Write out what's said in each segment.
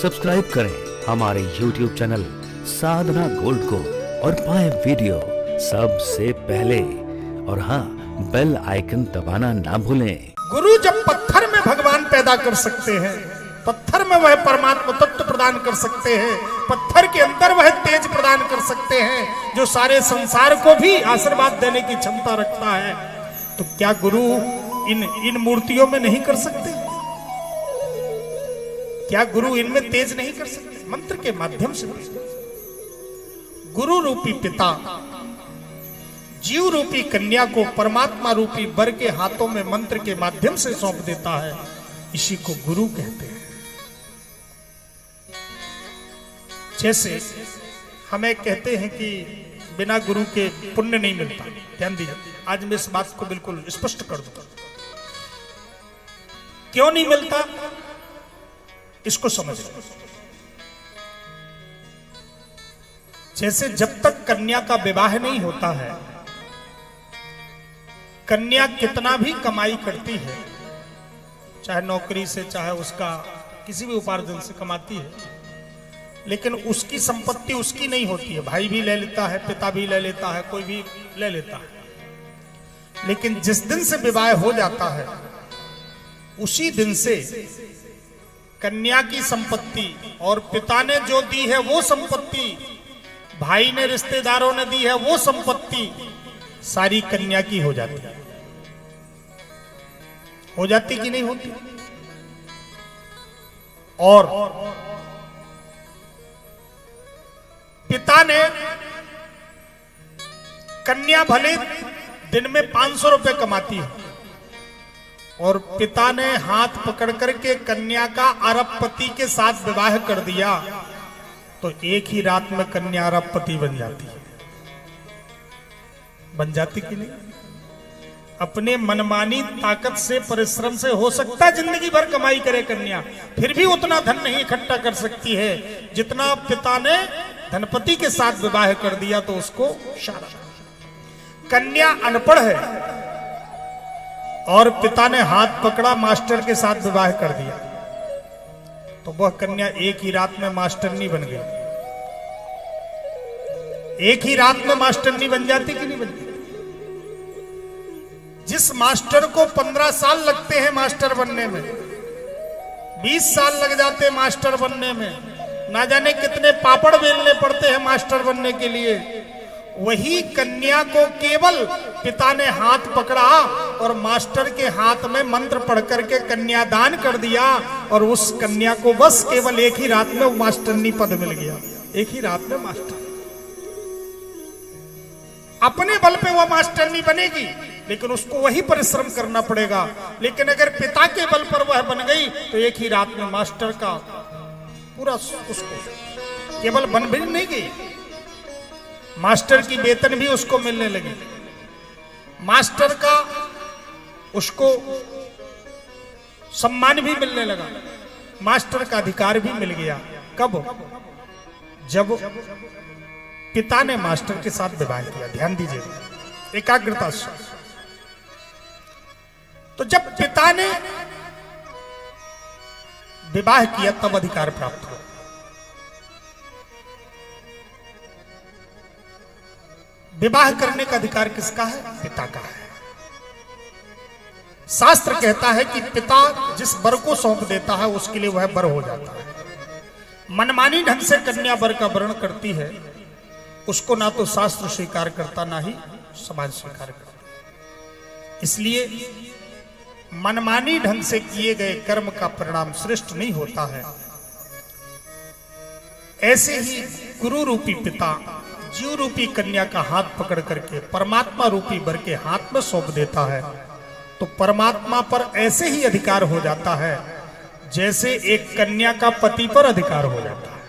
Subscribe करें हमारे YouTube channel साधना gold को और पाएं वीडियो सबसे पहले। और हाँ, बेल आइकन दबाना ना भूलें। गुरु जब पत्थर में भगवान पैदा कर सकते हैं, पत्थर में वह परमात्मा तत्व प्रदान कर सकते हैं, पत्थर के अंदर वह तेज प्रदान कर सकते हैं जो सारे संसार को भी आशीर्वाद देने की क्षमता रखता है, तो क्या गुरु इन मूर्तियों में नहीं कर सकते? क्या गुरु इनमें तेज नहीं कर सकते? मंत्र के माध्यम से गुरु रूपी पिता जीव रूपी कन्या को परमात्मा रूपी वर के हाथों में मंत्र के माध्यम से सौंप देता है, इसी को गुरु कहते हैं। जैसे हमें कहते हैं कि बिना गुरु के पुण्य नहीं मिलता। ध्यान दीजिए, आज मैं इस बात को बिल्कुल स्पष्ट कर दूंगा। क्यों नहीं मिलता, इसको समझ लो। जैसे जब तक कन्या का विवाह नहीं होता है, कन्या कितना भी कमाई करती है, चाहे नौकरी से चाहे उसका किसी भी उपार्जन से कमाती है, लेकिन उसकी संपत्ति उसकी नहीं होती है। भाई भी ले लेता है, पिता भी ले लेता है, कोई भी ले लेता है, लेकिन जिस दिन से विवाह हो जाता है उसी दिन से कन्या की संपत्ति और पिता ने जो दी है वो संपत्ति, भाई ने रिश्तेदारों ने दी है वो संपत्ति सारी कन्या की हो जाती है। हो जाती कि नहीं होती? और पिता ने कन्या भले दिन में 500 रुपए कमाती है और पिता ने हाथ पकड़ करके कन्या का अरबपति के साथ विवाह कर दिया, तो एक ही रात में कन्या अरबपति बन जाती है। बन जाती कि नहीं? अपने मनमानी ताकत से, परिश्रम से हो सकता है जिंदगी भर कमाई करे कन्या, फिर भी उतना धन नहीं इकट्ठा कर सकती है जितना पिता ने धनपति के साथ विवाह कर दिया, तो उसको शाबाश। कन्या अनपढ़ है और पिता ने हाथ पकड़ा, मास्टर के साथ विवाह कर दिया, तो वह कन्या एक ही रात में मास्टरनी बन गई। एक ही रात में मास्टरनी बन जाती कि नहीं बनती? जिस मास्टर को 15 साल लगते हैं मास्टर बनने में, 20 साल लग जाते हैं मास्टर बनने में, ना जाने कितने पापड़ बेलने पड़ते हैं मास्टर बनने के लिए, वही कन्या को केवल पिता ने हाथ पकड़ा और मास्टर के हाथ में मंत्र पढ़ करके कन्यादान कर दिया, और उस कन्या को बस केवल एक ही रात में मास्टरनी पद मिल गया। एक ही रात में मास्टर, अपने बल पे वह मास्टरनी बनेगी, लेकिन उसको वही परिश्रम करना पड़ेगा। लेकिन अगर पिता के बल पर वह बन गई तो एक ही रात में मास्टर का पूरा, उसको केवल बन भी नहीं गई, मास्टर की वेतन भी उसको मिलने लगी, मास्टर का उसको सम्मान भी मिलने लगा, मास्टर का अधिकार भी मिल गया। कब? जब पिता ने मास्टर के साथ विवाह किया। ध्यान दीजिए, एकाग्रता से। तो जब पिता ने विवाह किया तब अधिकार प्राप्त हुआ। विवाह करने का अधिकार किसका है? पिता का है। शास्त्र कहता है कि पिता जिस वर को सौंप देता है उसके लिए वह वर हो जाता है। मनमानी ढंग से कन्या वर का वर्ण करती है, उसको ना तो शास्त्र स्वीकार करता ना ही समाज स्वीकार करता। इसलिए मनमानी ढंग से किए गए कर्म का परिणाम श्रेष्ठ नहीं होता है। ऐसे ही गुरु रूपी पिता जीव रूपी कन्या का हाथ पकड़ करके परमात्मा रूपी वर के हाथ में सौंप देता है, तो परमात्मा पर ऐसे ही अधिकार हो जाता है जैसे एक कन्या का पति पर अधिकार हो जाता है।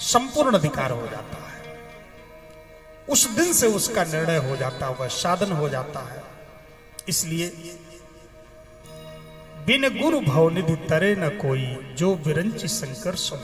संपूर्ण अधिकार हो जाता है। उस दिन से उसका निर्णय हो जाता है, वह साधन हो जाता है। इसलिए बिन गुरु भवनिधि तरे न कोई, जो विरंची शंकर सो।